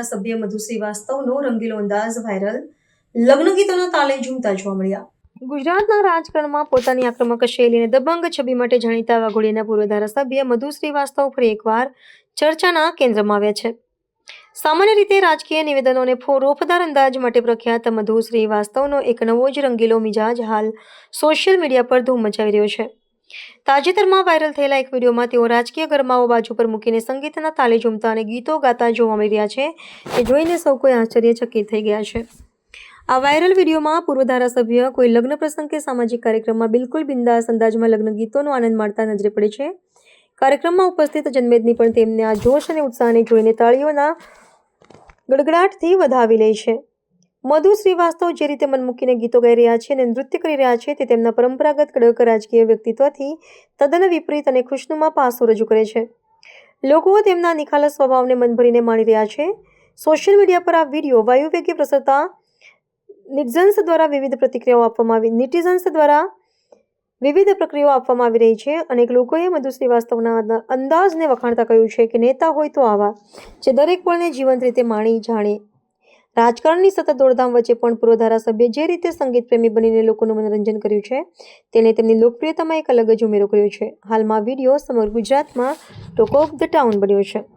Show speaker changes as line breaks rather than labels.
ધારાસભ્ય મધુ શ્રીવાસ્તવનો રંગીલો અંદાજ વાયરલ, લગ્ન ગીતોના તાલે ઝૂમતા જોવા મળ્યા. ગુજરાતના રાજકારણમાં પોતાની આક્રમક શૈલી અને દબંગ છબી માટે જાણીતા વાઘોડિયાના પૂર્વ ધારાસભ્ય મધુ શ્રીવાસ્તવ ફરી એકવાર ચર્ચાના કેન્દ્રમાં આવ્યા છે. સામાન્ય રીતે રાજકીય નિવેદનો અને રોફદાર અંદાજ માટે પ્રખ્યાત મધુ શ્રીવાસ્તવનો એક નવો જ રંગીલો મિજાજ હાલ સોશિયલ મીડિયા પર ધૂમ મચાવી રહ્યો છે. તાજેતરમાં વાયરલ થયેલા એક વિડીયોમાં તેઓ રાજકીય ગરમાઓ બાજુ પર મૂકીને સંગીતના તાલે ઝૂમતા અને ગીતો ગાતા જોવા મળી રહ્યા છે. એ જોઈને સૌ કોઈ આશ્ચર્યચકિત થઈ ગયા છે. આ વાયરલ વિડીયોમાં પૂર્વ ધારાસભ્ય કોઈ લગ્ન પ્રસંગ કે સામાજિક કાર્યક્રમમાં બિલકુલ બિંદાસ અંદાજમાં લગ્ન ગીતોનો આનંદ માણતા નજરે પડે છે. કાર્યક્રમમાં ઉપસ્થિત જનમેદની પણ તેમને આ જોશ અને ઉત્સાહને જોઈને તાળીઓના ગડગડાટથી વધાવી લે છે. મધુ શ્રીવાસ્તવ જે રીતે મન મૂકીને ગીતો ગાઈ રહ્યા છે અને નૃત્ય કરી રહ્યા છે તે તેમના પરંપરાગત કડક રાજકીય વ્યક્તિત્વથી તદ્દન વિપરીત અને ખુશનુમા પાસો રજૂ કરે છે. લોકો તેમના નિખાલસ સ્વભાવને મન ભરીને માણી રહ્યા છે. સોશિયલ મીડિયા પર આ વિડીયો વાયુવેગે પ્રસરતા નેટિઝન્સ દ્વારા વિવિધ પ્રક્રિયાઓ આપવામાં આવી રહી છે. અનેક લોકોએ મધુ શ્રીવાસ્તવના અંદાજને વખાણતા કહ્યું છે કે નેતા હોય તો આવા, જે દરેક પળને જીવંત રીતે માણી જાણે. રાજકારણની સતત દોડધામ વચ્ચે પણ પૂર્વ ધારાસભ્ય જે રીતે સંગીત પ્રેમી બનીને લોકોનું મનોરંજન કર્યું છે, તેણે તેમની લોકપ્રિયતામાં એક અલગ જ ઉમેરો કર્યો છે. હાલમાં વિડીયો સમગ્ર ગુજરાતમાં ટોક ઓફ ધ ટાઉન બન્યો છે.